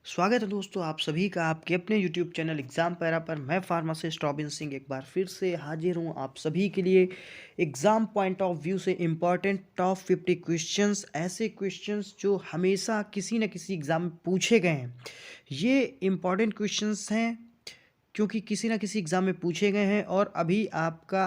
स्वागत है दोस्तों आप सभी का आपके अपने YouTube चैनल एग्ज़ाम पैरा पर। मैं फार्मासिस्ट रॉबिन सिंह एक बार फिर से हाजिर हूँ आप सभी के लिए एग्ज़ाम पॉइंट ऑफ व्यू से इम्पॉर्टेंट टॉप 50 क्वेश्चंस, ऐसे क्वेश्चंस जो हमेशा किसी न किसी एग्ज़ाम में पूछे गए हैं। ये इम्पॉर्टेंट क्वेश्चंस हैं क्योंकि किसी न किसी एग्ज़ाम में पूछे गए हैं और अभी आपका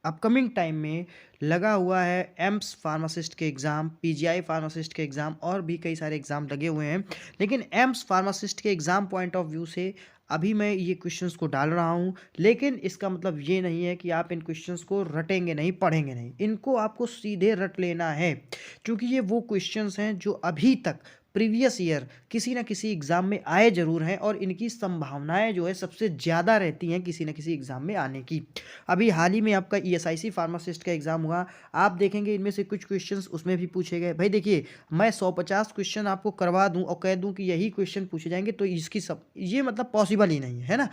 अपकमिंग टाइम में लगा हुआ है एम्स फार्मासिस्ट के एग्ज़ाम, पीजीआई फार्मासिस्ट के एग्ज़ाम और भी कई सारे एग्ज़ाम लगे हुए हैं। लेकिन एम्स फार्मासिस्ट के एग्ज़ाम पॉइंट ऑफ व्यू से अभी मैं ये क्वेश्चंस को डाल रहा हूँ, लेकिन इसका मतलब ये नहीं है कि आप इन क्वेश्चंस को रटेंगे नहीं, पढ़ेंगे नहीं। इनको आपको सीधे रट लेना है, क्योंकि ये वो क्वेश्चंस हैं जो अभी तक प्रीवियस ईयर किसी न किसी एग्ज़ाम में आए ज़रूर हैं और इनकी संभावनाएँ जो है सबसे ज़्यादा रहती हैं किसी न किसी एग्ज़ाम में आने की। अभी हाल ही में आपका ईएसआईसी फार्मासिस्ट का एग्ज़ाम हुआ, आप देखेंगे इनमें से कुछ क्वेश्चंस उसमें भी पूछे गए। भाई देखिए, मैं 150 क्वेश्चन आपको करवा दूँ और कह दूँ कि यही क्वेश्चन पूछे जाएँगे तो इसकी सब ये मतलब पॉसिबल ही नहीं है ना?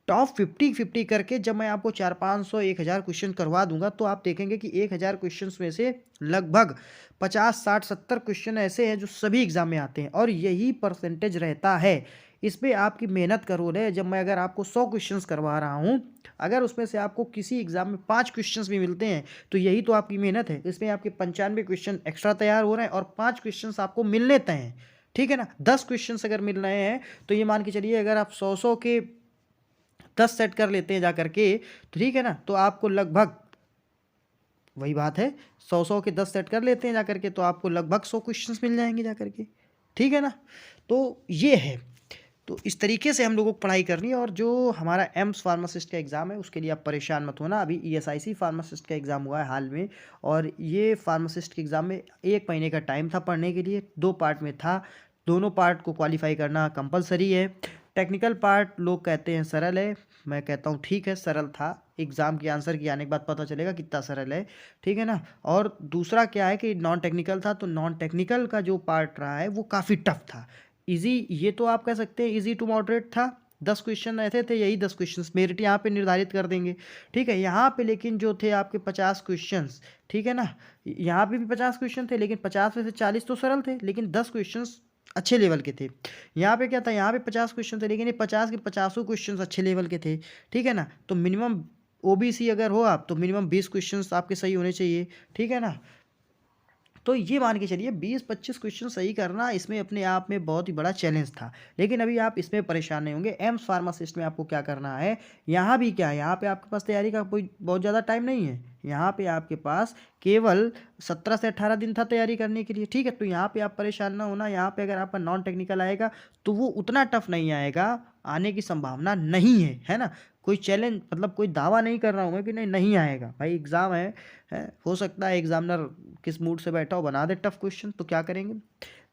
टॉप 50-50 करके जब मैं आपको 400-500 1000 क्वेश्चन करवा दूँगा तो आप देखेंगे कि 1000 क्वेश्चंस में से लगभग 50, 60, 70 क्वेश्चन ऐसे हैं जो सभी एग्ज़ाम में आते हैं और यही परसेंटेज रहता है। इसमें आपकी मेहनत का रोल है। जब मैं अगर आपको 100 क्वेश्चंस करवा रहा हूँ, अगर उसमें से आपको किसी एग्ज़ाम में 5 क्वेश्चंस भी मिलते हैं, तो यही तो आपकी मेहनत है। इसमें आपके 95 क्वेश्चन एक्स्ट्रा तैयार हो रहे हैं और 5 क्वेश्चंस आपको मिलने तय हैं। ठीक है ना? 10 क्वेश्चंस अगर मिल रहे हैं, तो ये मान के चलिए अगर आप 100-100 के 10 सेट कर लेते हैं जा कर के, तो ठीक है ना? तो आपको लगभग वही बात है, 100-100 के 10 सेट कर लेते हैं जा कर के, तो आपको लगभग 100 क्वेश्चंस मिल जाएँगे जा कर के। ठीक है ना? तो ये है। तो इस तरीके से हम लोगों को पढ़ाई करनी है और जो हमारा एम्स फार्मासिस्ट का एग्ज़ाम है उसके लिए आप परेशान मत होना। अभी ईएसआईसी फार्मासिस्ट का एग्ज़ाम हुआ है हाल में और ये फार्मासिस्ट के एग्ज़ाम में 1 महीने का टाइम था पढ़ने के लिए, 2 पार्ट में था। दोनों पार्ट को क्वालीफाई करना कंपल्सरी है। टेक्निकल पार्ट लोग कहते हैं सरल है, मैं कहता हूँ ठीक है सरल था। एग्ज़ाम के आंसर की आने के बाद पता चलेगा कितना सरल है, ठीक है ना? और दूसरा क्या है कि नॉन टेक्निकल था, तो नॉन टेक्निकल का जो पार्ट रहा है वो काफ़ी टफ था। ईज़ी ये तो आप कह सकते हैं ईज़ी टू मॉडरेट था। 10 क्वेश्चन ऐसे थे, यही 10 क्वेश्चंस मेरिट यहाँ पे निर्धारित कर देंगे। ठीक है? यहाँ पे लेकिन जो थे आपके 50 क्वेश्चंस, ठीक है ना? यहाँ पे भी 50 क्वेश्चन थे लेकिन 50 में से 40 तो सरल थे, लेकिन 10 क्वेश्चंस अच्छे लेवल के थे। यहाँ पे क्या था, यहाँ पे 50 क्वेश्चन थे लेकिन ये 50 के 50 क्वेश्चंस अच्छे लेवल के थे। ठीक है ना? तो मिनिमम ओबीसी अगर हो आप तो मिनिमम 20 क्वेश्चंस आपके सही होने चाहिए। ठीक है ना? तो ये मान के चलिए 20-25 क्वेश्चन सही करना इसमें अपने आप में बहुत ही बड़ा चैलेंज था। लेकिन अभी आप इसमें परेशान नहीं होंगे। एम्स फार्मासिस्ट में आपको क्या करना है, यहाँ भी क्या है, यहाँ पे आपके पास तैयारी का कोई बहुत ज़्यादा टाइम नहीं है। यहाँ पे आपके पास केवल 17 से 18 दिन था तैयारी करने के लिए, ठीक है? तो यहाँ पे आप परेशान ना होना। यहाँ पे अगर आपका नॉन टेक्निकल आएगा तो वो उतना टफ नहीं आएगा, आने की संभावना नहीं है ना? कोई चैलेंज मतलब कोई दावा नहीं कर रहा हूँ मैं कि नहीं आएगा। भाई एग्ज़ाम है, हो सकता है एग्ज़ामिनर किस मूड से बैठा हो बना दे टफ क्वेश्चन, तो क्या करेंगे?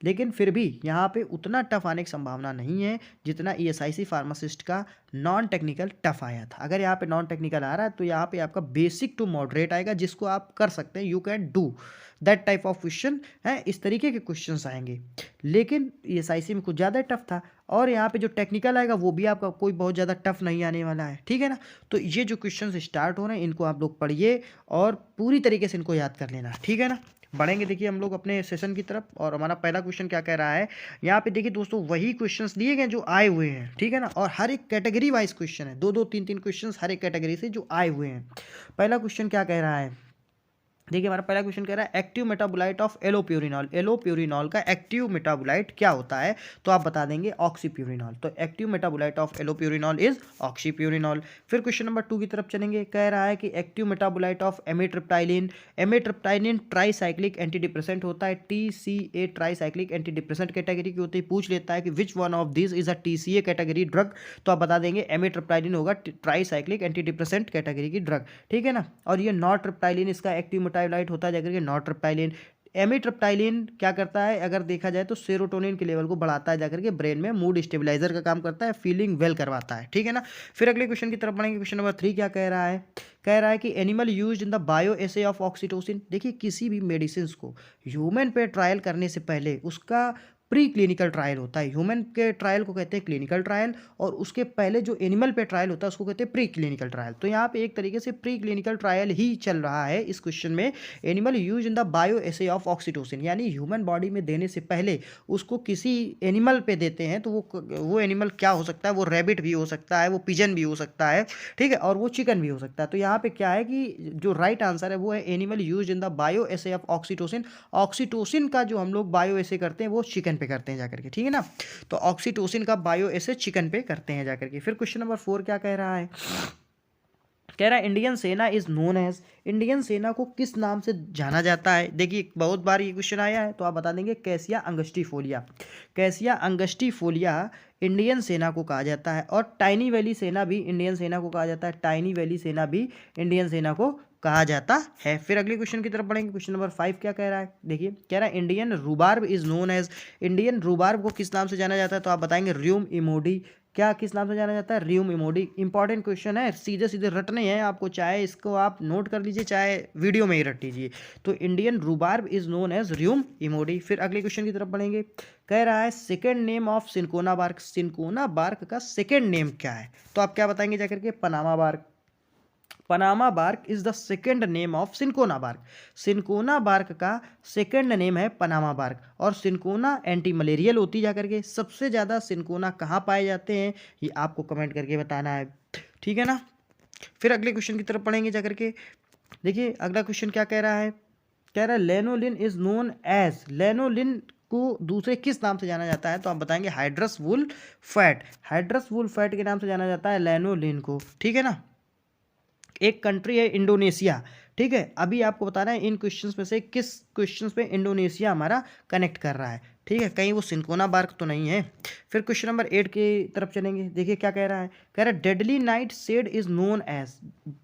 लेकिन फिर भी यहाँ पे उतना टफ आने की संभावना नहीं है जितना ईएसआईसी फार्मासिस्ट का नॉन टेक्निकल टफ आया था। अगर यहाँ पे नॉन टेक्निकल आ रहा है तो यहाँ पे आपका बेसिक टू मॉडरेट आएगा जिसको आप कर सकते हैं, you can do that type of question है, इस तरीके के क्वेश्चंस आएंगे। लेकिन ईएसआईसी में कुछ ज़्यादा टफ था और यहाँ पे जो टेक्निकल आएगा वो भी आपका कोई बहुत ज़्यादा टफ नहीं आने वाला है। ठीक है ना? तो ये जो क्वेश्चन स्टार्ट हो रहे हैं इनको आप लोग पढ़िए और पूरी तरीके से इनको याद कर लेना। ठीक है ना? बढ़ेंगे देखिए हम लोग अपने सेशन की तरफ और हमारा पहला क्वेश्चन क्या कह रहा है, यहाँ पे देखिए दोस्तों वही क्वेश्चंस दिए गए जो आए हुए हैं। ठीक है ना? और हर एक कैटेगरी वाइज क्वेश्चन है, 2-2 3-3 क्वेश्चंस हर एक कैटेगरी से जो आए हुए हैं। पहला क्वेश्चन क्या कह रहा है, देखिए हमारा पहला क्वेश्चन कह रहा है active metabolite of allopurinol. Allopurinol का एक्टिव मेटाबोलाइट क्या होता है, तो आप बता देंगे ऑक्सीप्यूरिनॉल। तो active metabolite of allopurinol is oxypurinol. फिर क्वेश्चन नंबर 2 की तरफ चलेंगे, कह रहा है कि active metabolite of amitriptyline. Amitriptyline tricyclic anti depressant होता है, TCA tricyclic anti depressant category की होती है। पूछ लेता है कि which one of this is a TCA category drug, तो आप बता देंगे एमिट्रिप्टाइलिन होगा ट्राईसाइक्लिक एंटी डिप्रेसेंट कैटेगरी की ड्रग। ठीक है ना? और ये नॉट्रिप्टाइलिन इसका एक्टिव मेटाबोलाइट होता है जाकर के नॉट्रिप्टाइलिन। एमिट्रिप्टाइलिन क्या करता है, अगर देखा जाए तो सेरोटोनिन के लेवल को बढ़ाता है जाकर के ब्रेन में, मूड स्टेबलाइजर का काम करता है, फीलिंग वेल करवाता है। ठीक है ना? फिर अगले क्वेश्चन की तरफ बढ़ेंगे। क्वेश्चन नंबर 3 क्या कह रहा है, कह रहा है कि animal used in the bio essay of oxytocin. देखिए किसी भी मेडिसिन को ह्यूमन पे ट्रायल करने से पहले उसका प्री क्लिनिकल ट्रायल होता है। ह्यूमन के ट्रायल को कहते हैं क्लिनिकल ट्रायल, और उसके पहले जो एनिमल पे ट्रायल होता है उसको कहते हैं प्री क्लिनिकल ट्रायल। तो यहाँ पे एक तरीके से प्री क्लिनिकल ट्रायल ही चल रहा है इस क्वेश्चन में। Animal use in the bio essay of oxytocin, यानी ह्यूमन बॉडी में देने से पहले उसको किसी एनिमल पे देते हैं, तो वो एनिमल क्या हो सकता है, वो रैबिट भी हो सकता है, वो पिजन भी हो सकता है, ठीक है, और वो चिकन भी हो सकता है। तो यहाँ पे क्या है कि जो राइट आंसर है वो है animal use in the bio essay of oxytocin. Oxytocin का जो हम लोग बायो एसे करते हैं वो चिकन पे करते हैं जाकर के, ठीक है ना। तो ऑक्सीटोसिन का बायो एसे चिकन पे करते हैं जाकर के। फिर क्वेश्चन नंबर 4 क्या कह रहा है, कह रहा है इंडियन सेना इज नोन एज, इंडियन सेना को किस नाम से जाना जाता है। देखिए बहुत बार ये क्वेश्चन आया है, तो आप बता देंगे कैसिया अंगस्टीफोलिया। कैसिया अंगस्टीफोलिया इंडियन सेना को कहा जाता है, और टाइनी वैली सेना भी इंडियन सेना को कहा जाता है। टाइनी वैली सेना भी इंडियन सेना को कहा जाता है। फिर अगले क्वेश्चन की तरफ बढ़ेंगे। क्वेश्चन नंबर 5 क्या कह रहा है, देखिए कह रहा है Indian rhubarb is known as, Indian rhubarb को किस नाम से जाना जाता है। तो आप बताएंगे र्यूम इमोडी। क्या किस नाम से जाना जाता है, र्यूम इमोडी। इंपॉर्टेंट क्वेश्चन है, सीधे सीधे रटने हैं आपको, चाहे इसको आप नोट कर लीजिए चाहे वीडियो में ही रट लीजिए। तो Indian rhubarb is known as rheum emodi. फिर अगले क्वेश्चन की तरफ बढ़ेंगे। कह रहा है second name of cinchona bark, cinchona bark का सेकेंड नेम क्या है। तो आप क्या बताएंगे जाकर के, Panama bark. Panama bark is the second name of cinchona bark. Cinchona bark का सेकेंड नेम है पनामा बार्क। और सिनकोना एंटी मलेरियल होती जाकर के। सबसे ज़्यादा सिनकोना कहाँ पाए जाते हैं ये आपको कमेंट करके बताना है, ठीक है ना। फिर अगले क्वेश्चन की तरफ पढ़ेंगे जाकर के। देखिए अगला क्वेश्चन क्या कह रहा है, कह रहा है lanolin is known as, lanolin को दूसरे किस नाम से जाना जाता है। तो आप बताएंगे hydrous wool fat. Hydrous wool fat के नाम से जाना जाता है लेनोलिन को, ठीक है ना। एक कंट्री है इंडोनेशिया, ठीक है। अभी आपको बताना है इन क्वेश्चंस में से किस क्वेश्चंस पे इंडोनेशिया हमारा कनेक्ट कर रहा है, ठीक है, कहीं वो सिनकोना बार्क तो नहीं है। फिर क्वेश्चन नंबर 8 की तरफ चलेंगे। देखिए क्या कह रहा है, कह रहा है deadly nightshade is known as,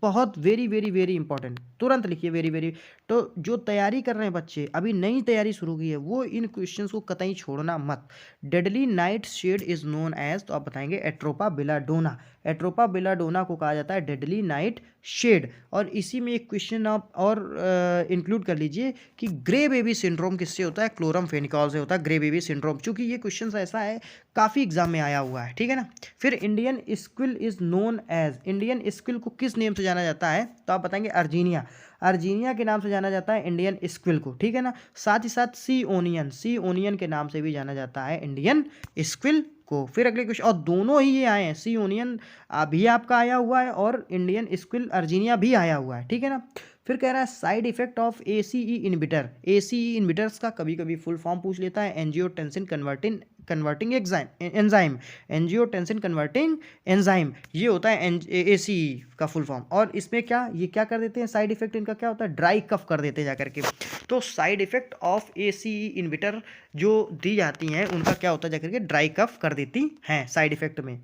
बहुत वेरी वेरी वेरी इंपॉर्टेंट, तुरंत लिखिए वेरी वेरी। तो जो तैयारी कर रहे हैं बच्चे, अभी नई तैयारी शुरू की है, वो इन क्वेश्चंस को कतई छोड़ना मत। Deadly nightshade is known as, तो आप बताएंगे एट्रोपा बेलाडोना। एट्रोपा बेलाडोना को कहा जाता है डेडली नाइट शेड। और इसी में एक क्वेश्चन आप और इंक्लूड कर लीजिए कि ग्रे बेबी सिंड्रोम किससे होता है, क्लोरम फेनिकॉल से होता है ग्रे बेबी सिंड्रोम, क्योंकि ये क्वेश्चन ऐसा है काफ़ी एग्जाम में आया हुआ है, ठीक है ना। फिर Indian squill is known as, Indian squill को किस नेम से जाना जाता है। तो आप बताएंगे अर्जीनिया। अर्जीनिया के नाम से जाना जाता है इंडियन स्क्विल को, ठीक है ना। साथ ही साथ सी ओनियन, सी ओनियन के नाम से भी जाना जाता है इंडियन स्क्विल को। फिर अगले क्वेश्चन, और दोनों ही ये आए हैं, सी ओनियन अभी आपका आया हुआ है और इंडियन स्क्विल अर्जीनिया भी आया हुआ है, ठीक है ना। फिर कह रहा है side effect of ACE inhibitor. ACE inhibitors का कभी कभी फुल फॉर्म पूछ लेता है, angiotensin converting enzyme, angiotensin converting enzyme, ये होता है एसीई का फुल फॉर्म। और इसमें क्या ये क्या कर देते हैं, साइड इफेक्ट इनका क्या होता है, ड्राई कफ कर देते हैं जाकर के। तो side effect of ACE inhibitor जो दी जाती हैं उनका क्या होता है जाकर के, ड्राई कफ कर देती हैं साइड इफेक्ट में।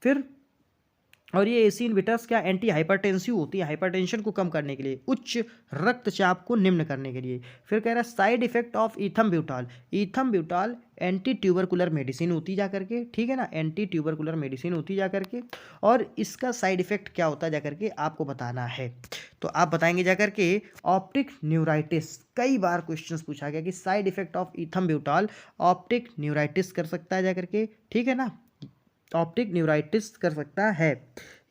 फिर और ये एसी इनहिबिटर्स क्या एंटी हाइपरटेंसिव होती है, हाइपरटेंशन को कम करने के लिए, उच्च रक्तचाप को निम्न करने के लिए। फिर कह रहा है side effect of ethambutol, ethambutol anti tubercular medicine होती जा करके, ठीक है ना, एंटी ट्यूबरकुलर मेडिसिन होती जा करके। और इसका साइड इफेक्ट क्या होता है जाकर के आपको बताना है। तो आप बताएंगे जाकर के ऑप्टिक न्यूराइटिस, कई बार क्वेश्चंस पूछा गया कि side effect of ethambutol optic neuritis कर सकता है जाकर के, ठीक है ना, ऑप्टिक न्यूराइटिस कर सकता है।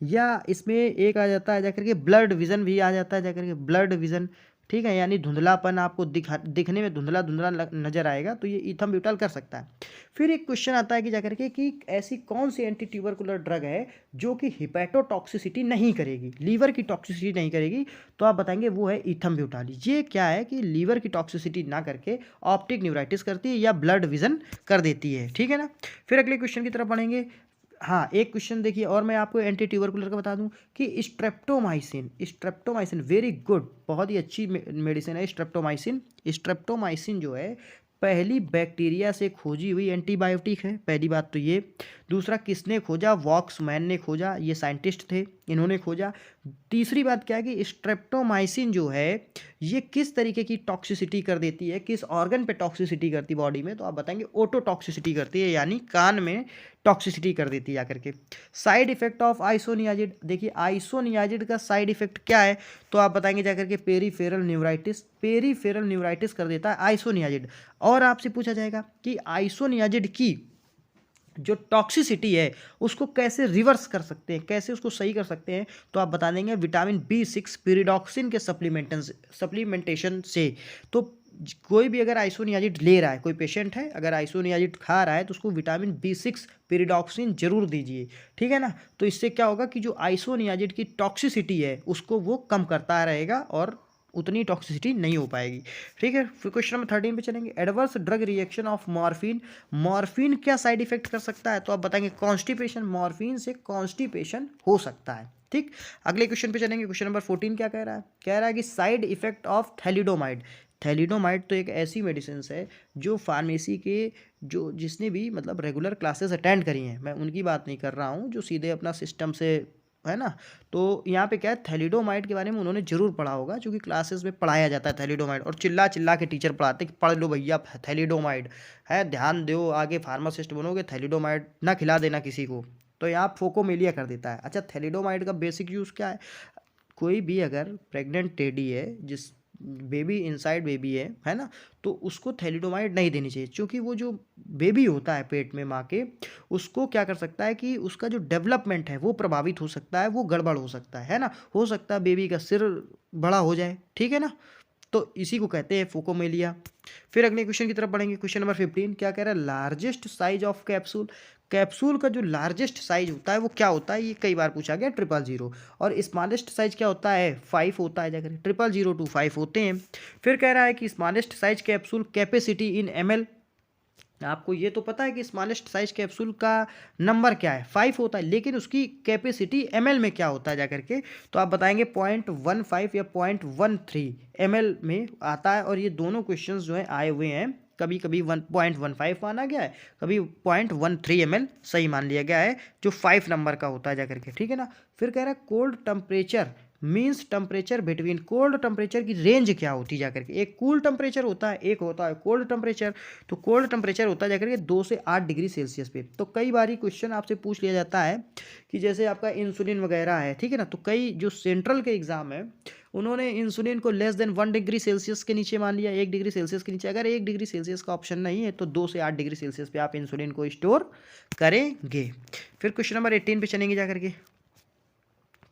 या इसमें एक आ जाता है जाकर के ब्लड विजन भी आ जाता है जाकर के, ब्लड विजन, ठीक है, यानी धुंधलापन आपको दिखने में धुंधला धुंधला नजर आएगा, तो ये ईथम ब्यूटाल कर सकता है। फिर एक क्वेश्चन आता है कि जाकर के कि ऐसी कौन सी एंटी ट्यूबरकुलर ड्रग है जो कि हिपैटोटॉक्सिसिटी नहीं करेगी, लीवर की टॉक्सिसिटी नहीं करेगी। तो आप बताएंगे वो है ईथम ब्यूटाल। ये क्या है कि लीवर की टॉक्सिसिटी ना करके ऑप्टिक न्यूराइटिस करती है या ब्लड विजन कर देती है, ठीक है ना। फिर अगले क्वेश्चन की तरफ बढ़ेंगे। हाँ एक क्वेश्चन देखिए और मैं आपको एंटी ट्यूबरकुलर का बता दूं कि स्ट्रेप्टोमाइसिन, स्ट्रेप्टोमाइसिन वेरी गुड, बहुत ही अच्छी मेडिसिन है स्ट्रेप्टोमाइसिन। स्ट्रेप्टोमाइसिन जो है पहली बैक्टीरिया से खोजी हुई एंटीबायोटिक है, पहली बात तो ये। दूसरा किसने खोजा, वॉक्समैन ने खोजा, ये साइंटिस्ट थे, इन्होंने खोजा। तीसरी बात क्या है कि स्ट्रेप्टोमाइसिन जो है ये किस तरीके की टॉक्सिसिटी कर देती है, किस ऑर्गन पे टॉक्सिसिटी करती बॉडी में। तो आप बताएंगे ओटोटॉक्सिसिटी करती है, यानी कान में, टॉक्सिसिटी कर देती है आकर के। साइड इफेक्ट ऑफ आइसोनियाजिड, देखिए आइसोनियाजिड का साइड इफेक्ट क्या है, तो आप बताएंगे जाकर के पेरीफेरल न्यूराइटिस, पेरीफेरल न्यूराइटिस कर देता है आइसोनियाजिड। और आपसे पूछा जाएगा कि आइसोनियाजिड की जो टॉक्सिसिटी है उसको कैसे रिवर्स कर सकते हैं, कैसे उसको सही कर सकते हैं, तो आप बता देंगे विटामिन B6 pyridoxine के सप्लीमेंटेशन से। तो कोई भी अगर आइसोनियाजिड ले रहा है, कोई पेशेंट है अगर आइसोनियाजिड खा रहा है तो उसको विटामिन B6 pyridoxine जरूर दीजिए, ठीक है ना। तो इससे क्या होगा कि जो आइसोनियाजिड की टॉक्सिसिटी है उसको वो कम करता रहेगा और उतनी टॉक्सिसिटी नहीं हो पाएगी, ठीक है। फिर क्वेश्चन नंबर 13 पे चलेंगे। Adverse drug reaction of morphine, morphine क्या साइड इफेक्ट कर सकता है, तो आप बताएंगे कॉन्स्टिपेशन, मॉर्फिन से कॉन्स्टिपेशन हो सकता है, ठीक। अगले क्वेश्चन पे चलेंगे। क्वेश्चन नंबर 14 क्या कह रहा है, कह रहा है कि side effect of thalidomide. Thalidomide तो एक ऐसी मेडिसिन है जो फार्मेसी के जो जिसने भी मतलब रेगुलर क्लासेस अटेंड करी हैं, मैं उनकी बात नहीं कर रहा हूँ, जो सीधे अपना सिस्टम से है ना। तो यहाँ पे क्या है, थैलिडोमाइड के बारे में उन्होंने जरूर पढ़ा होगा, क्योंकि क्लासेस में पढ़ाया जाता है थैलिडोमाइड, और चिल्ला चिल्ला के टीचर पढ़ाते हैं कि पढ़ लो भैया थैलिडोमाइड है, ध्यान दो आगे फार्मासिस्ट बनोगे, थैलिडोमाइड ना खिला देना किसी को। तो यहाँ फोकोमेलिया कर देता है। अच्छा, थैलिडोमाइड का बेसिक यूज़ क्या है, कोई भी अगर प्रेग्नेंट टेडी है, जिस बेबी इनसाइड बेबी है ना, तो उसको थैलिडोमाइड नहीं देनी चाहिए, क्योंकि वो जो बेबी होता है पेट में माँ के, उसको क्या कर सकता है कि उसका जो डेवलपमेंट है वो प्रभावित हो सकता है, वो गड़बड़ हो सकता है ना, हो सकता है बेबी का सिर बड़ा हो जाए, ठीक है ना। तो इसी को कहते हैं फोकोमेलिया। फिर अगले क्वेश्चन की तरफ बढ़ेंगे। क्वेश्चन नंबर 15 क्या कह रहा है, largest size of capsule. Capsule का जो लार्जेस्ट साइज होता है वो क्या होता है, ये कई बार पूछा गया, 000। और स्मॉलेस्ट साइज क्या होता है, 5 होता है, जाकर 000 to 5 होते हैं। फिर कह रहा है कि smallest size capsule capacity in ml। आपको ये तो पता है कि स्मॉलेस्ट साइज कैप्सूल का नंबर क्या है, 5 होता है, लेकिन उसकी कैपेसिटी ml में क्या होता है जाकर के, तो आप बताएंगे 0.15 या 0.13 ml में आता है। और ये दोनों क्वेश्चंस जो है आए हुए हैं, कभी कभी 1.15 माना गया है, कभी 0.13 ml सही मान लिया गया है, जो 5 नंबर का होता है जाकर के, ठीक है ना। फिर कह रहा है cold temperature means temperature between, cold temperature की रेंज क्या होती है जाकर के, एक कूल टेम्परेचर होता है, एक होता है कोल्ड टेम्परेचर। तो कोल्ड टेम्परेचर होता है जाकर के 2 से 8 डिग्री सेल्सियस पे। तो कई बार क्वेश्चन आपसे पूछ लिया जाता है कि जैसे आपका इंसुलिन वगैरह है, ठीक है ना, तो कई जो सेंट्रल के एग्जाम है उन्होंने इंसुलिन को लेस देन 1 डिग्री सेल्सियस के नीचे मान लिया, 1 डिग्री सेल्सियस के नीचे। अगर 1 डिग्री सेल्सियस का ऑप्शन नहीं है तो 2 से 8 डिग्री सेल्सियस पे आप इंसुलिन को स्टोर करेंगे। फिर क्वेश्चन नंबर 18 पे चलेंगे जाकर के।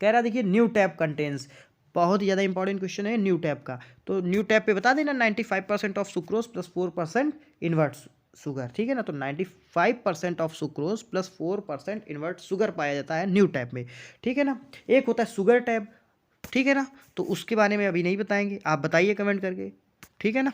कह रहा देखिए न्यू टैप कंटेंस, बहुत ही ज़्यादा इंपॉर्टेंट क्वेश्चन है न्यू टैप का। तो न्यू टैप पे बता देना 95% of sucrose plus 4% invert sugar, ठीक है ना। तो 95% of sucrose plus 4% invert sugar पाया जाता है न्यू टैप में, ठीक है ना। एक होता है शुगर टैप, ठीक है ना, तो उसके बारे में अभी नहीं बताएंगे, आप बताइए कमेंट करके, ठीक है ना।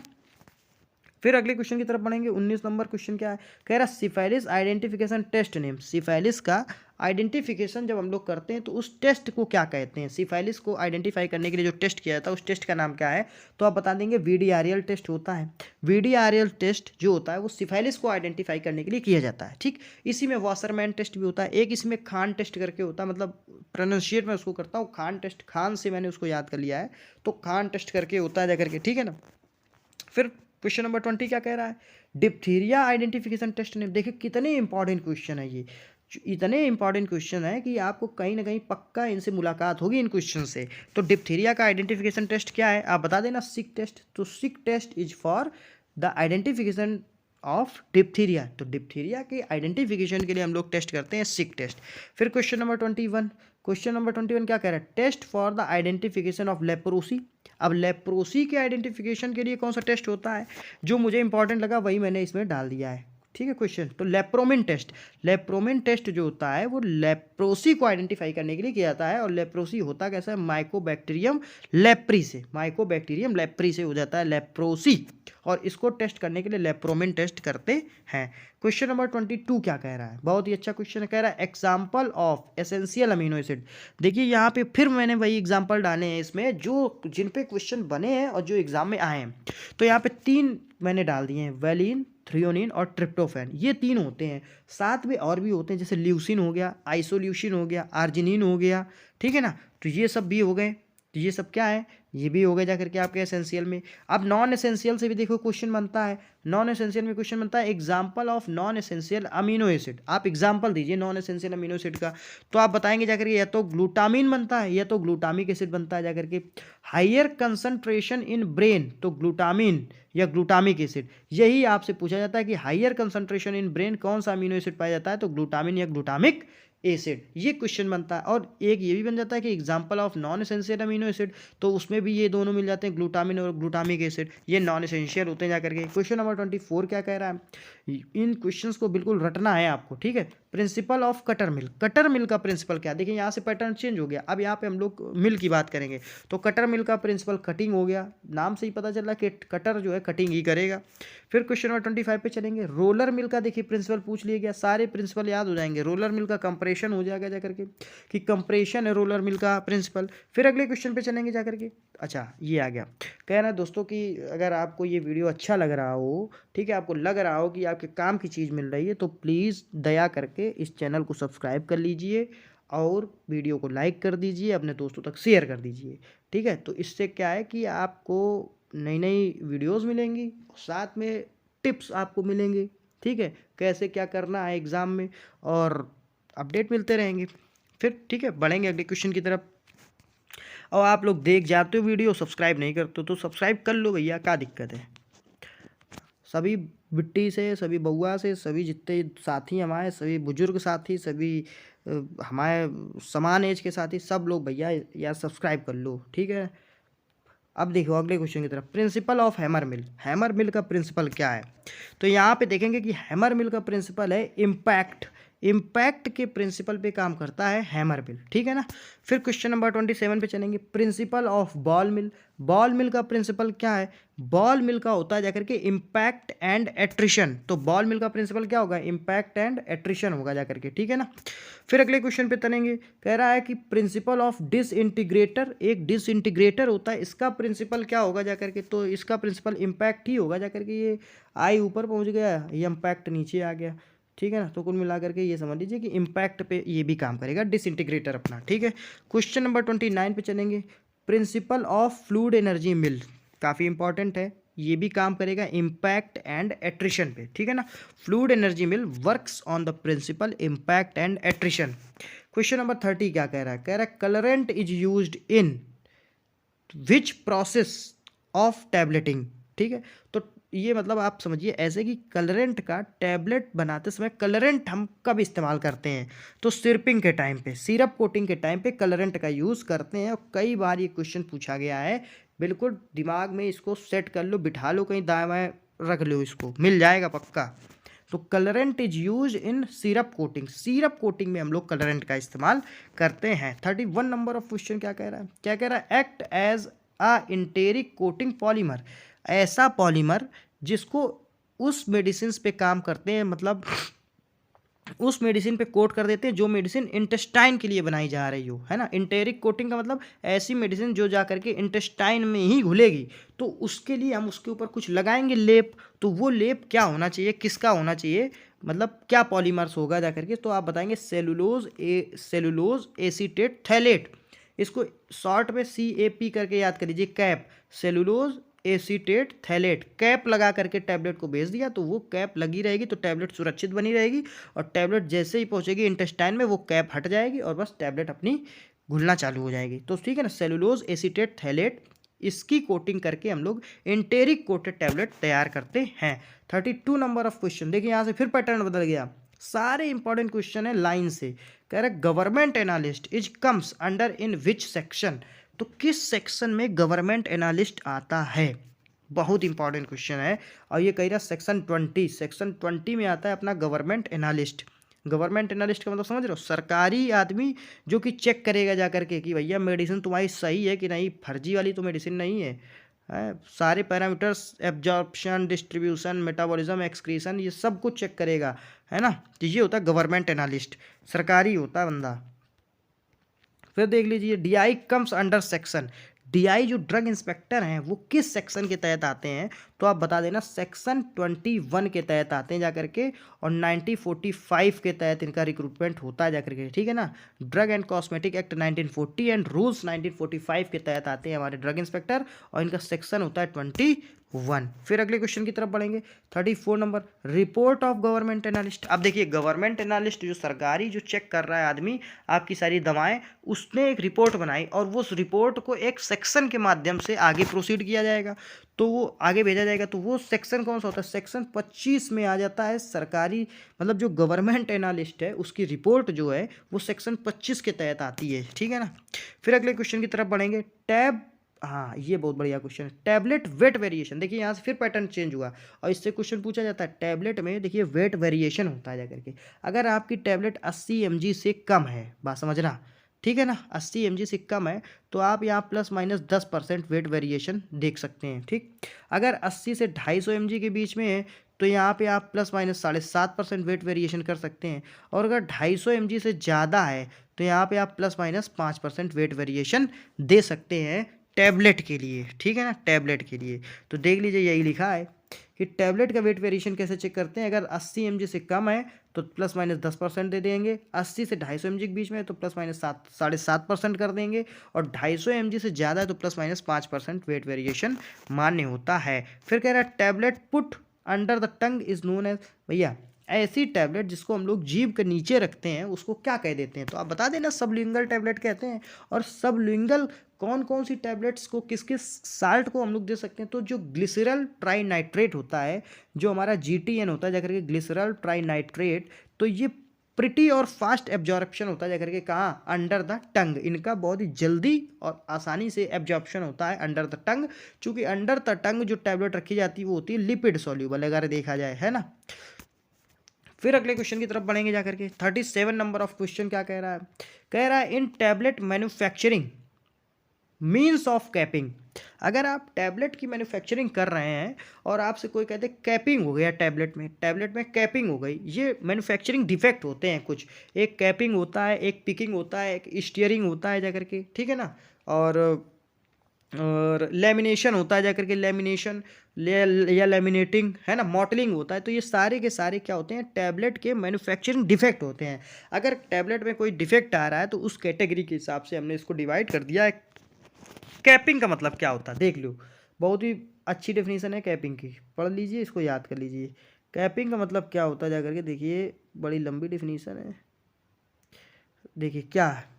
फिर अगले क्वेश्चन की तरफ बढ़ेंगे। 19 नंबर क्वेश्चन क्या है, कह रहा syphilis identification test name. Syphilis का आइडेंटिफिकेशन जब हम लोग करते हैं तो उस टेस्ट को क्या कहते हैं, सिफाइलिस को आइडेंटिफाई करने के लिए जो टेस्ट किया जाता है उस टेस्ट का नाम क्या है, तो आप बता देंगे VDRL टेस्ट होता है। VDRL टेस्ट जो होता है वो सिफाइलिस को आइडेंटिफाई करने के लिए किया जाता है, ठीक। इसी में वाशरमैन टेस्ट भी होता है, एक इसमें खान टेस्ट करके होता है, मतलब प्रोनाउंशिएट मैं उसको करता हूँ खान टेस्ट, खान से मैंने उसको याद कर लिया है, तो खान टेस्ट करके होता है जाकर के, ठीक है ना। फिर क्वेश्चन नंबर 20 क्या कह रहा है, डिप्थीरिया आइडेंटिफिकेशन टेस्ट नेम। देखिए कितने इंपॉर्टेंट क्वेश्चन है ये, इतने इंपॉर्टेंट क्वेश्चन है कि आपको कहीं ना कहीं पक्का इनसे मुलाकात होगी इन क्वेश्चन से। तो डिप्थीरिया का आइडेंटिफिकेशन टेस्ट क्या है, आप बता देना सिक टेस्ट। तो Schick test is for the identification of diphtheria. तो डिप्थीरिया के आइडेंटिफिकेशन के लिए हम लोग टेस्ट करते हैं सिक टेस्ट। फिर क्वेश्चन नंबर 21, क्वेश्चन नंबर 21 क्या कह रहा है, test for the identification of leprosy. अब लेप्रोसी के आइडेंटिफिकेशन के लिए कौन सा टेस्ट होता है, जो मुझे इंपॉर्टेंट लगा वही मैंने इसमें डाल दिया है, ठीक है क्वेश्चन। तो लेप्रोमिन टेस्ट, लेप्रोमिन टेस्ट जो होता है वो लेप्रोसी को आइडेंटिफाई करने के लिए किया जाता है। और लेप्रोसी होता कैसा है, माइकोबैक्टीरियम लेप्री से, माइकोबैक्टीरियम लेप्री से हो जाता है लेप्रोसी, और इसको टेस्ट करने के लिए लेप्रोमिन टेस्ट करते हैं। क्वेश्चन नंबर 22 क्या कह रहा है, बहुत ही अच्छा क्वेश्चन है, कह रहा है example of essential amino acid. देखिए यहाँ पे फिर मैंने वही एग्जाम्पल डाले हैं इसमें जो जिन पे क्वेश्चन बने हैं और जो एग्जाम में आए हैं। तो यहाँ पे 3 मैंने डाल दिए हैं, वेलिन, थ्रियोनिन और ट्रिप्टोफैन, ये 3 होते हैं। साथ में और भी होते हैं, जैसे ल्यूसिन हो गया, आइसोल्यूसिन हो गया, आर्जिनिन हो गया, ठीक है ना। तो ये सब भी हो गए, तो ये सब क्या है, ये भी हो गया जा करके आपके एसेंशियल में। अब नॉन एसेंशियल से भी देखो क्वेश्चन बनता है। नॉन एसेंशियल में क्वेश्चन बनता है example of non essential amino acid. आप एग्जाम्पल दीजिए नॉन एसेंशियल अमीनो एसिड का, तो आप बताएंगे जाकर के या तो ग्लूटामिन बनता है या तो ग्लूटामिक एसिड बनता है जाकर के। हायर कंसंट्रेशन इन ब्रेन, तो ग्लूटामिन या ग्लूटामिक एसिड। यही आपसे पूछा जाता है कि हायर कंसंट्रेशन इन ब्रेन कौन सा अमीनो एसिड पाया जाता है, तो ग्लूटामिन या ग्लूटामिक एसिड, ये क्वेश्चन बनता है। और एक ये भी बन जाता है कि example of non essential amino acid, तो उसमें भी ये दोनों मिल जाते हैं, ग्लूटामिन और ग्लूटामिक एसिड, ये नॉन एसेंशियल होते हैं जाकर के। क्वेश्चन नंबर 24 क्या कह रहा है, इन क्वेश्चंस को बिल्कुल रटना है आपको, ठीक है। प्रिंसिपल ऑफ कटर मिल, कटर मिल का प्रिंसिपल क्या, देखिए यहाँ से पैटर्न चेंज हो गया। अब यहाँ पे हम लोग मिल की बात करेंगे, तो कटर मिल का प्रिंसिपल कटिंग हो गया, नाम से ही पता चल रहा है कि कटर जो है कटिंग ही करेगा। फिर क्वेश्चन नंबर 25 पे चलेंगे। रोलर मिल का देखिए प्रिंसिपल पूछ लिया गया, सारे प्रिंसिपल याद हो जाएंगे। रोलर मिल का कंप्रेशन हो जाएगा जाकर के, कि कंप्रेशन है रोलर मिल का प्रिंसिपल। फिर अगले क्वेश्चन पे चलेंगे जाकर के। अच्छा ये आ गया, कह रहा है दोस्तों कि अगर आपको ये वीडियो अच्छा लग रहा हो, ठीक है, आपको लग रहा हो कि आपके काम की चीज़ मिल रही है, तो प्लीज़ दया करके इस चैनल को सब्सक्राइब कर लीजिए और वीडियो को लाइक कर दीजिए, अपने दोस्तों तक शेयर कर दीजिए, ठीक है। तो इससे क्या है कि आपको नई नई वीडियोस मिलेंगी, साथ में टिप्स आपको मिलेंगे, ठीक है, कैसे क्या करना है एग्ज़ाम में, और अपडेट मिलते रहेंगे। फिर ठीक है, बढ़ेंगे अगले क्वेश्चन की तरफ। और आप लोग देख जाते हो वीडियो, सब्सक्राइब नहीं करते तो सब्सक्राइब कर लो भैया, क्या दिक्कत है। सभी बिट्टी से, सभी बउआ से, सभी जितने साथी हमारे, सभी बुजुर्ग साथी, सभी हमारे समान एज के साथी, सब लोग भैया यार सब्सक्राइब कर लो, ठीक है। अब देखो अगले क्वेश्चन की तरफ। Principle of hammer mill, hammer mill का प्रिंसिपल क्या है, तो यहाँ पे देखेंगे कि हैमर मिल का प्रिंसिपल है इम्पैक्ट। इम्पैक्ट के प्रिंसिपल पे काम करता है हैमर मिल, ठीक है ना। फिर क्वेश्चन नंबर 27 पे चलेंगे। Principle of ball mill, ball mill का प्रिंसिपल क्या है, बॉल मिल का होता है जाकर के इम्पैक्ट एंड एट्रिशन। तो बॉल मिल का प्रिंसिपल क्या होगा, इम्पैक्ट एंड एट्रिशन होगा जाकर के, ठीक है ना। फिर अगले क्वेश्चन पे चलेंगे, कह रहा है कि प्रिंसिपल ऑफ डिसइंटीग्रेटर, एक डिसइंटीग्रेटर होता है, इसका प्रिंसिपल क्या होगा जाकर के, तो इसका प्रिंसिपल इम्पैक्ट ही होगा जाकर के। ये आई ऊपर पहुंच गया, ये इम्पैक्ट नीचे आ गया, ठीक है ना। तो कुल मिलाकर के ये समझ लीजिए कि इम्पैक्ट पे ये भी काम करेगा डिसइंटीग्रेटर अपना, ठीक है। क्वेश्चन नंबर 29 पे चलेंगे। प्रिंसिपल ऑफ फ्लूइड एनर्जी मिल, काफ़ी इंपॉर्टेंट है, ये भी काम करेगा इम्पैक्ट एंड एट्रिशन पे, ठीक है ना। Fluid energy mill works on the principle impact and attrition. Question number 30 क्या कह रहा है, कह रहा है colourant is used in which process of tableting, ठीक है। तो ये मतलब आप समझिए ऐसे कि कलरेंट का टैबलेट बनाते समय कलरेंट हम कब इस्तेमाल करते हैं, तो सिरपिंग के टाइम पे, सिरप कोटिंग के टाइम पे कलरेंट का यूज़ करते हैं। और कई बार ये क्वेश्चन पूछा गया है, बिल्कुल दिमाग में इसको सेट कर लो, बिठा लो, कहीं दाएं बाएं रख लो, इसको मिल जाएगा पक्का। तो colourant is use in syrup coating, syrup coating में हम लोग कलरेंट का इस्तेमाल करते हैं। 31 नंबर ऑफ क्वेश्चन क्या कह रहा है, क्या कह रहा है, act as a enteric coating polymer, ऐसा पॉलीमर जिसको उस मेडिसिन पे काम करते हैं, मतलब उस मेडिसिन पे कोट कर देते हैं जो मेडिसिन इंटेस्टाइन के लिए बनाई जा रही हो, है ना। इंटेरिक कोटिंग का मतलब ऐसी मेडिसिन जो जा करके इंटेस्टाइन में ही घुलेगी, तो उसके लिए हम उसके ऊपर कुछ लगाएंगे लेप। तो वो लेप क्या होना चाहिए, किसका होना चाहिए, मतलब क्या पॉलीमर्स होगा जा करके, तो आप बताएंगे सेलुलोज एसीटेट थैलेट। इसको शॉर्ट में CAP करके याद कर लीजिए, cap, cellulose acetate phthalate. Cap लगा करके टैबलेट को भेज दिया, तो वो कैप लगी रहेगी, तो टैबलेट सुरक्षित बनी रहेगी, और टैबलेट जैसे ही पहुंचेगी इंटेस्टाइन में वो कैप हट जाएगी और बस टैबलेट अपनी घुलना चालू हो जाएगी। तो ठीक है ना, सेलुलोज एसीटेट थैलेट, इसकी कोटिंग करके हम लोग एंटेरिक कोटेड टैबलेट तैयार करते हैं। 32 नंबर ऑफ क्वेश्चन, देखिए यहाँ से फिर पैटर्न बदल गया, सारे इंपॉर्टेंट क्वेश्चन है लाइन से। कह रहे government analyst is comes under in which section, तो किस सेक्शन में गवर्नमेंट एनालिस्ट आता है, बहुत इंपॉर्टेंट क्वेश्चन है। और ये कह रहा सेक्शन 20 में आता है अपना गवर्नमेंट एनालिस्ट। गवर्नमेंट एनालिस्ट का मतलब समझ रहे हो, सरकारी आदमी जो कि चेक करेगा जा करके कि भैया मेडिसिन तुम्हारी सही है कि नहीं, फर्जी वाली तो मेडिसिन नहीं है, सारे parameters, absorption, distribution, metabolism, excretion, ये सब कुछ चेक करेगा, है ना। तो ये होता है गवर्नमेंट एनालिस्ट, सरकारी होता है बंदा। फिर देख लीजिए DI comes under section, DI जो ड्रग इंस्पेक्टर हैं वो किस सेक्शन के तहत आते हैं, तो आप बता देना सेक्शन 21 के तहत आते हैं जा करके, और 1945 के तहत इनका रिक्रूटमेंट होता है जा करके, ठीक है ना। Drug and cosmetic act 1940 and rules 1945 के तहत आते हैं हमारे ड्रग इंस्पेक्टर, और इनका सेक्शन होता है 21। फिर अगले क्वेश्चन की तरफ बढ़ेंगे। 34 number, report of government analyst. अब देखिए गवर्नमेंट एनालिस्ट जो सरकारी जो चेक कर रहा है आदमी आपकी सारी दवाएं, उसने एक रिपोर्ट बनाई और वो उस रिपोर्ट को एक सेक्शन के माध्यम से आगे प्रोसीड किया जाएगा, तो वो आगे भेजा जाएगा। तो वो सेक्शन कौन सा होता है? सेक्शन 25 में आ जाता है सरकारी, मतलब जो गवर्नमेंट एनालिस्ट है उसकी रिपोर्ट जो है वो सेक्शन 25 के तहत आती है, ठीक है ना। फिर अगले क्वेश्चन की तरफ बढ़ेंगे। टैब, हाँ ये बहुत बढ़िया क्वेश्चन है। टैबलेट वेट वेरिएशन, देखिए यहाँ से फिर पैटर्न चेंज हुआ और इससे क्वेश्चन पूछा जाता है। टैबलेट में देखिए वेट वेरिएशन होता है जाकर के, अगर आपकी टैबलेट 80 mg से कम है, बात समझना, ठीक है ना, 80 mg से कम है तो आप यहाँ प्लस माइनस 10% वेट वेरिएशन देख सकते हैं, ठीक। अगर 80 से 250 mg के बीच में है तो यहाँ पे आप प्लस माइनस 7.5% वेट वेरिएशन कर सकते हैं, और अगर 250 mg से ज़्यादा है तो यहाँ पे आप प्लस माइनस 5% वेट वेरिएशन दे सकते हैं टैबलेट के लिए, ठीक है ना, टैबलेट के लिए। तो देख लीजिए यही लिखा है कि टैबलेट का वेट वेरिएशन कैसे चेक करते हैं। अगर 80 mg से कम है तो प्लस माइनस 10% दे देंगे, 80 से 250 mg के बीच में है तो प्लस माइनस 7.5% कर देंगे, और 250 mg से ज़्यादा है तो प्लस माइनस 5% वेट वेरिएशन मान्य होता है। फिर कह रहा है tablet put under the tongue is known as, भैया ऐसी टैबलेट जिसको हम लोग जीभ के नीचे रखते हैं उसको क्या कह देते हैं? तो आप बता देना, सबलिंगल टैबलेट कहते हैं। और सबलिंगल कौन कौन सी टैबलेट्स को किस किस साल्ट को हम लोग दे सकते हैं? तो जो ग्लिसरल ट्राइनाइट्रेट होता है, जो हमारा GTN होता है जाकर के ग्लिसरल ट्राइनाइट्रेट, तो ये प्रिटी और फास्ट एब्जॉर्प्शन होता है जाकर के कहाँ? अंडर द टंग। इनका बहुत ही जल्दी और आसानी से एब्जॉर्प्शन होता है अंडर द टंग, चूँकि अंडर द टंग जो टैबलेट रखी जाती है वो होती है लिपिड सॉल्यूबल, अगर देखा जाए, है ना। फिर अगले क्वेश्चन की तरफ बढ़ेंगे जाकर के। 37 नंबर ऑफ क्वेश्चन क्या कह रहा है? कह रहा है in tablet manufacturing means of capping. अगर आप टैबलेट की मैन्युफैक्चरिंग कर रहे हैं और आपसे कोई कहते हैं कैपिंग हो गया टैबलेट में कैपिंग हो गई, ये मैन्युफैक्चरिंग डिफेक्ट होते हैं कुछ। एक कैपिंग होता है, एक पिकिंग होता है, एक स्टीयरिंग होता है जाकर के, ठीक है ना, और लेमिनेशन होता है जाकर के, लेमिनेशन या लेमिनेटिंग, है ना, मॉडलिंग होता है। तो ये सारे के सारे क्या होते हैं? टैबलेट के मैन्युफैक्चरिंग डिफेक्ट होते हैं। अगर टैबलेट में कोई डिफेक्ट आ रहा है तो उस कैटेगरी के हिसाब से हमने इसको डिवाइड कर दिया है। कैपिंग का मतलब क्या होता है देख लो, बहुत ही अच्छी डेफिनेशन है कैपिंग की, पढ़ लीजिए, इसको याद कर लीजिए। कैपिंग का मतलब क्या होता है जाकर के देखिए, बड़ी लंबी डेफिनेशन है, देखिए क्या है।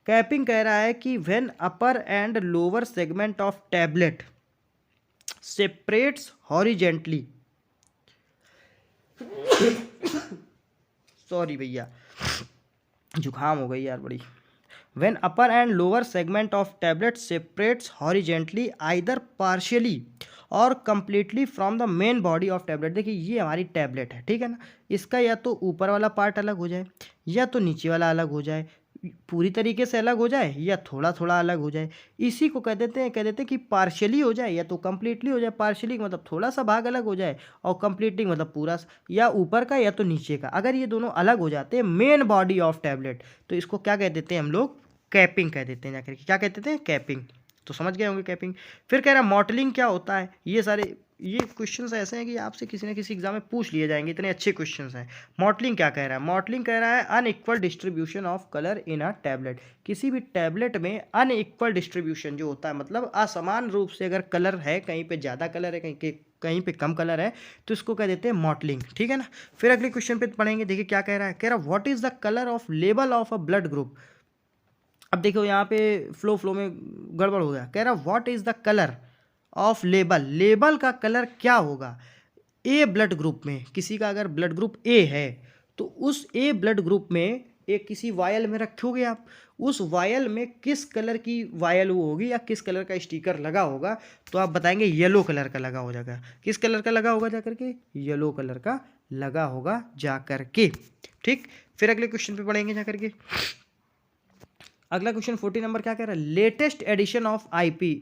कैपिंग कह रहा है कि when upper and lower segment of tablet separates horizontally, sorry भैया जुकाम हो गई यार बड़ी। When upper and lower segment of tablet separates horizontally either partially और completely from the main body of tablet. देखिए ये हमारी टैबलेट है, ठीक है ना, इसका या तो ऊपर वाला पार्ट अलग हो जाए या तो नीचे वाला अलग हो जाए, पूरी तरीके से अलग हो जाए या थोड़ा थोड़ा अलग हो जाए। इसी को कहते हैं कि पार्शियली हो जाए या तो कंप्लीटली हो जाए। पार्शियली मतलब थोड़ा सा भाग अलग हो जाए, और कंप्लीटली मतलब पूरा, या ऊपर का या तो नीचे का। अगर ये दोनों अलग हो जाते हैं मेन बॉडी ऑफ टैबलेट तो इसको क्या कह देते हैं हम लोग? कैपिंग कह देते हैं जाकर के। क्या कहते हैं? कैपिंग। तो समझ गए होंगे कैपिंग। फिर कह रहा है मॉडलिंग क्या होता है? ये क्वेश्चंस ऐसे हैं कि आपसे किसी न किसी एग्जाम में पूछ लिए जाएंगे, इतने अच्छे क्वेश्चंस हैं। मॉडलिंग क्या कह रहा है? मॉडलिंग कह रहा है unequal distribution of colour in a tablet. किसी भी टैबलेट में अनइक्वल डिस्ट्रीब्यूशन जो होता है, मतलब असमान रूप से अगर कलर है, कहीं पे ज़्यादा कलर है, कहीं पे कम कलर है, तो इसको कह देते हैं मॉडलिंग, ठीक है ना। फिर अगले क्वेश्चन पे पढ़ेंगे, देखिए क्या कह रहा है। कह रहा है what is the colour of label of a blood group. अब देखो यहाँ पे फ्लो में गड़बड़ हो गया। कह रहा what is the colour of label, label का कलर क्या होगा ए ब्लड ग्रुप में। किसी का अगर ब्लड ग्रुप ए है तो उस ए ब्लड ग्रुप में एक किसी वायल में रखोगे आप, उस वायल में किस कलर की वायल वो होगी या किस कलर का स्टिकर लगा होगा, तो आप बताएंगे येलो कलर का लगा हो जाएगा। किस कलर का लगा होगा जाकर के? येलो कलर का लगा होगा जाकर के, ठीक। फिर अगले क्वेश्चन पे पढ़ेंगे जाकर के। अगला क्वेश्चन 40 नंबर क्या कह रहा है? Latest edition of IP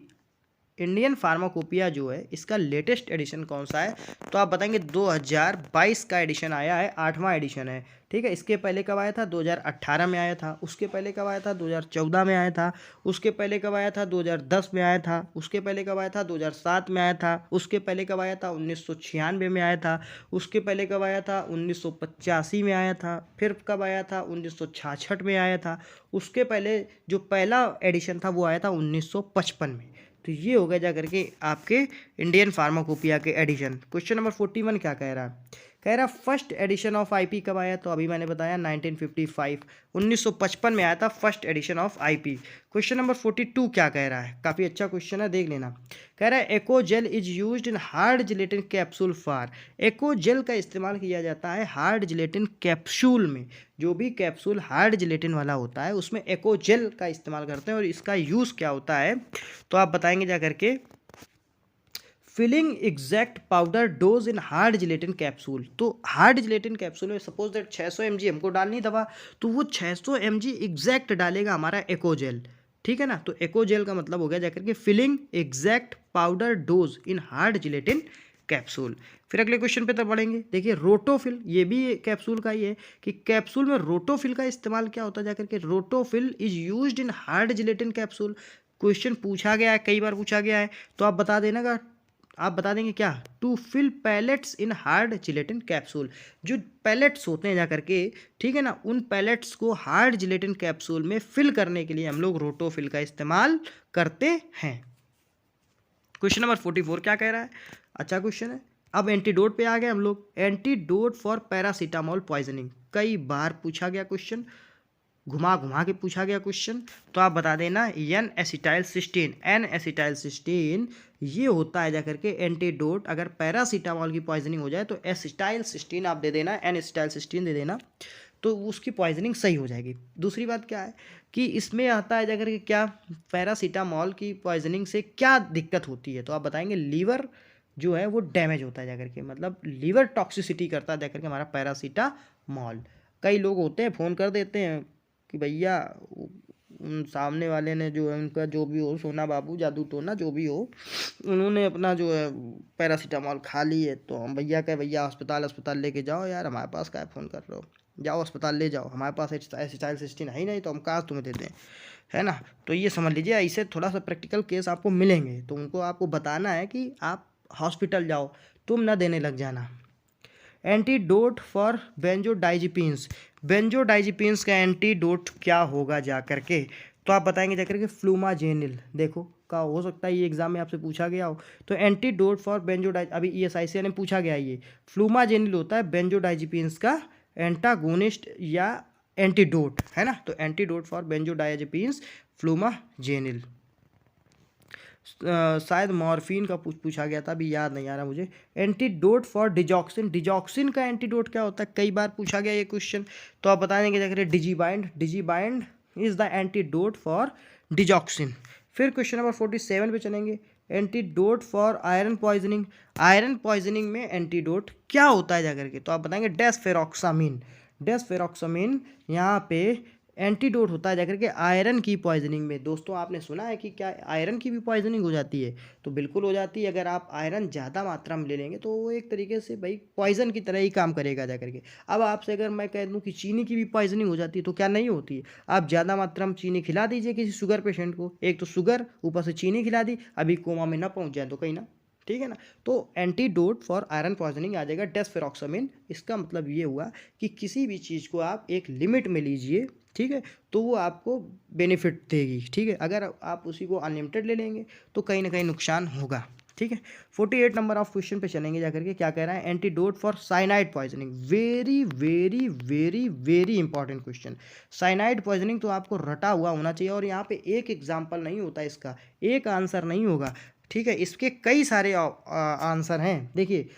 Indian pharmacopoeia जो है इसका लेटेस्ट एडिशन कौन सा है, तो आप बताएंगे 2022 का एडिशन आया है, 8वां एडिशन है। ठीक है, इसके पहले कब आया था, 2018 में आया था। उसके पहले कब आया था, 2014 में आया था। उसके पहले कब आया था, 2010 में आया था। उसके पहले कब आया था, 2007 में आया था। उसके पहले कब आया था, 1996 में आया था। उसके पहले कब आया था, 1985 में आया था। फिर कब आया था, 1966 में आया था। उसके पहले जो पहला एडिशन था वो आया था 1955 में। तो ये हो गया जा करके आपके इंडियन फार्माकोपिया के एडिशन। क्वेश्चन नंबर 41 क्या कह रहा है, कह रहा फर्स्ट एडिशन ऑफ आईपी कब आया, तो अभी मैंने बताया 1955, 1955 में आया था first edition of IP. Question number 42 क्या कह रहा है, काफ़ी अच्छा क्वेश्चन है, देख लेना। कह रहा है Accogel is used in hard gelatin capsule for, Accogel का इस्तेमाल किया जाता है हार्ड जिलेटिन कैप्सूल में। जो भी कैप्सूल हार्ड जिलेटिन वाला होता है उसमें एकोजेल का इस्तेमाल करते हैं। और इसका यूज़ क्या होता है, तो आप बताएंगे जा करके filling exact powder dose in hard gelatin capsule. तो हार्ड जिलेटिन कैप्सूल में सपोज दैट 600 mg हमको डालनी दवा, तो वो 600 mg एग्जैक्ट डालेगा हमारा एकोजेल। ठीक है ना, तो एकोजेल का मतलब हो गया जाकर के filling exact powder dose in hard gelatin capsule. फिर अगले क्वेश्चन पे तब बढ़ेंगे। देखिए रोटोफिल, ये भी कैप्सूल का ही है कि कैप्सूल में रोटोफिल का इस्तेमाल क्या होता है जाकर के, Rotofil is used in hard gelatin capsule. Question पूछा गया है, कई बार पूछा गया है, तो आप बता देना, आप बता देंगे क्या, to fill pellets in hard gelatin capsule. जो पैलेट्स होते हैं जाकर के, ठीक है ना, उन पैलेट्स को हार्ड जिलेटिन कैप्सूल में फिल करने के लिए हम लोग रोटोफिल का इस्तेमाल करते हैं। क्वेश्चन नंबर 44 क्या कह रहा है, अच्छा क्वेश्चन है। अब एंटीडोट पे आ गए हम लोग, एंटीडोट फॉर पैरासीटामोल पॉइजनिंग, कई बार पूछा गया क्वेश्चन, घुमा घुमा के पूछा गया क्वेश्चन, तो आप बता देना N acetyl cysteine, N acetyl cysteine ये होता है जाकर के एंटीडोट। अगर पैरासीटामोल की पॉइजनिंग हो जाए तो एसिटाइल सिस्टीन आप दे देना, एन एसिटाइल सिस्टीन दे देना, तो उसकी पॉइजनिंग सही हो जाएगी। दूसरी बात क्या है कि इसमें आता है जाकर के क्या, पैरासीटामोल की पॉइजनिंग से क्या दिक्कत होती है, तो आप बताएंगे लीवर जो है वो डैमेज होता है जाकर के, मतलब लीवर टॉक्सिसिटी करता है जाकर के हमारा पैरासीटामोल। कई लोग होते हैं फ़ोन कर देते हैं कि भैया उन सामने वाले ने जो है उनका जो भी हो, सोना बाबू जादू टोना जो भी हो, उन्होंने अपना जो है पैरासीटामोल खा ली है, तो हम भैया कहे भैया अस्पताल लेके जाओ यार, हमारे पास क्या फ़ोन कर रहे हो, जाओ अस्पताल ले जाओ, हमारे पास एसिटाइल सिस्टीन है ही नहीं, तो हम कहाँ तुम्हें देते हैं, है ना। तो ये समझ लीजिए, ऐसे थोड़ा सा प्रैक्टिकल केस आपको मिलेंगे, तो उनको आपको बताना है कि आप हॉस्पिटल जाओ, तुम ना देने लग जाना। एंटीडोट फॉर बेंजोडाइजिपिन्स, बेंजोडाइजिपिन्स का एंटीडोट क्या होगा जा करके, तो आप बताएंगे जाकर के फ्लूमाजेनिल। देखो का हो सकता है ये एग्जाम में आपसे पूछा गया हो, तो एंटीडोट फॉर बेंजोडाइ, अभी ESIC ने पूछा गया, ये फ्लूमाजेनिल होता है बेंजोडाइजिपिन्स का एंटागोनिस्ट या एंटीडोट, है ना। तो एंटीडोट फॉर बेंजोडाइजिपिन्स फ्लूमाजेनिल। शायद मॉर्फिन का पूछा गया था, अभी याद नहीं आ रहा मुझे। एंटीडोट फॉर डिजॉक्सिन, डिजॉक्सिन का एंटीडोट क्या होता है, कई बार पूछा गया ये क्वेश्चन, तो आप बता देंगे जाकर Digibind, Digibind is the antidote for digoxin. फिर क्वेश्चन नंबर 47 पे चलेंगे, antidote for iron poisoning, iron poisoning में एंटीडोट क्या होता है जाकर के, तो आप बताएंगे डेस्फेरोक्सामिन, डेस्फेरोक्सामिन यहाँ पे एंटीडोट होता है जाकर के आयरन की पॉइजनिंग में। दोस्तों आपने सुना है कि क्या आयरन की भी पॉइजनिंग हो जाती है, तो बिल्कुल हो जाती है। अगर आप आयरन ज़्यादा मात्रा में ले लेंगे तो वो एक तरीके से भाई पॉइजन की तरह ही काम करेगा जाकर के। अब आपसे अगर मैं कह दूं कि चीनी की भी पॉइजनिंग हो जाती है, तो क्या नहीं होती है। आप ज़्यादा मात्रा में चीनी खिला दीजिए किसी शुगर पेशेंट को, एक तो शुगर ऊपर से चीनी खिला दी, अभी कोमा में ना पहुँच जाए तो कहीं ना, ठीक है ना। तो एंटीडोट फॉर आयरन पॉइजनिंग आ जाएगा डेस्फेरोक्सामिन। इसका मतलब ये हुआ कि किसी भी चीज़ को आप एक लिमिट में लीजिए, ठीक है, तो वो आपको बेनिफिट देगी, ठीक है। अगर आप उसी को अनलिमिटेड ले लेंगे तो कहीं ना कहीं नुकसान होगा, ठीक है। 48 नंबर ऑफ क्वेश्चन पे चलेंगे जाकर के, क्या कह रहा है, antidote for cyanide poisoning. Very very very very important question. Cyanide poisoning तो आपको रटा हुआ होना चाहिए, और यहाँ पे एक एग्जाम्पल नहीं होता, इसका एक आंसर नहीं होगा, ठीक है। इसके कई सारे आंसर हैं, देखिए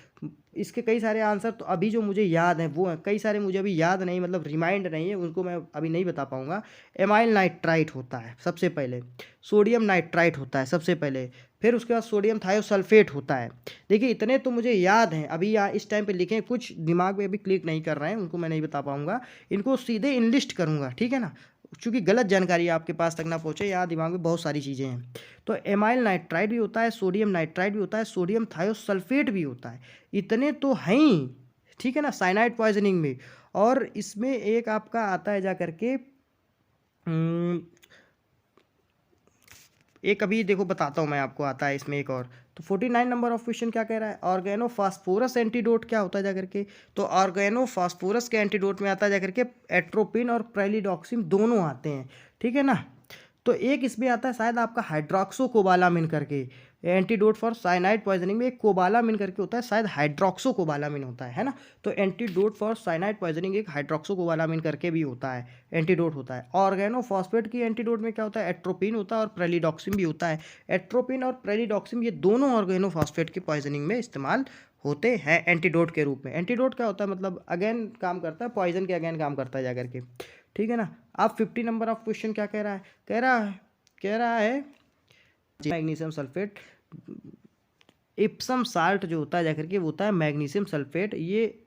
इसके कई सारे आंसर तो अभी जो मुझे याद हैं वो हैं, कई सारे मुझे अभी याद नहीं, मतलब रिमाइंड नहीं है, उनको मैं अभी नहीं बता पाऊँगा। एमाइल नाइट्राइट होता है सबसे पहले, सोडियम नाइट्राइट होता है सबसे पहले, फिर उसके बाद सोडियम थायोसल्फेट होता है। देखिए इतने तो मुझे याद हैं, अभी यहाँ इस टाइम पे लिखे, कुछ दिमाग में अभी क्लिक नहीं कर रहे हैं, उनको मैं नहीं बता पाऊँगा, इनको सीधे इनलिस्ट करूँगा, ठीक है ना, चूँकि गलत जानकारी आपके पास तक ना पहुँचे, यहाँ दिमाग में बहुत सारी चीज़ें हैं। तो एमाइल नाइट्राइड भी होता है, सोडियम नाइट्राइड भी होता है, सोडियम थायोसल्फेट भी होता है, इतने तो हैं ही, ठीक है ना, साइनाइड पॉइजनिंग में। और इसमें एक आपका आता है जा करके एक, अभी देखो बताता हूँ मैं आपको, आता है इसमें एक और। तो 49 नंबर ऑफ क्वेश्चन क्या कह रहा है, ऑर्गेनो फास्फोरस एंटीडोट क्या होता है जा करके। तो ऑर्गेनो फास्फोरस के एंटीडोट में आता है जा करके एट्रोपिन और प्रेलिडॉक्सिन दोनों आते हैं, ठीक है ना। तो एक इसमें आता है शायद आपका हाइड्रोक्सोकोबालामिन करके, एंटीडोट फॉर साइनाइड पॉइजनिंग में एक कोबालामिन करके होता है, शायद हाइड्रोक्सोकोबालामिन होता है ना। तो एंटीडोट फॉर साइनाइड पॉइजनिंग एक हाइड्रोक्सोकोबालामिन करके भी होता है, एंटीडोट होता है। ऑर्गेनोफॉस्फेट की एंटीडोट में क्या होता है, एट्रोपिन होता है और प्रेलिडॉक्सिन भी होता है। एट्रोपिन और प्रेलिडॉक्सिन ये दोनों ऑर्गेनोफॉस्फेट की पॉइजनिंग में इस्तेमाल होते हैं एंटीडोट के रूप में। एंटीडोट क्या होता है, मतलब अगेन काम करता है, पॉइजन के अगेन काम करता है जाकर के, ठीक है ना। अब 50 नंबर ऑफ क्वेश्चन क्या कह रहा है, कह रहा है मैग्नीशियम सल्फेट, इप्सम साल्ट जो होता है जाकर के वो होता है मैग्नीशियम सल्फेट, ये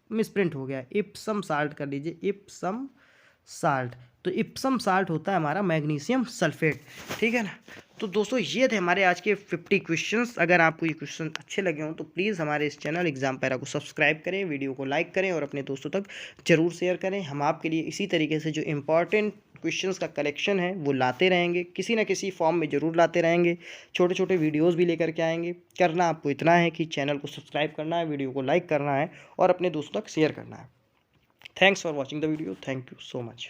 मिसप्रिंट हो गया, इप्सम साल्ट कर लीजिए, इप्सम साल्ट। तो इप्सम साल्ट होता है हमारा मैग्नीशियम सल्फेट, ठीक है ना। तो दोस्तों ये थे हमारे आज के 50 क्वेश्चंस। अगर आपको ये क्वेश्चन अच्छे लगे हों तो प्लीज़ हमारे इस चैनल एग्जाम पैरा को सब्सक्राइब करें, वीडियो को लाइक करें और अपने दोस्तों तक ज़रूर शेयर करें। हम आपके लिए इसी तरीके से जो इम्पॉर्टेंट क्वेश्चंस का कलेक्शन है वो लाते रहेंगे, किसी ना किसी फॉर्म में ज़रूर लाते रहेंगे, छोटे छोटे वीडियोज़ भी लेकर के आएंगे। करना आपको इतना है कि चैनल को सब्सक्राइब करना है, वीडियो को लाइक करना है और अपने दोस्तों तक शेयर करना है। Thanks for watching the video, thank you so much.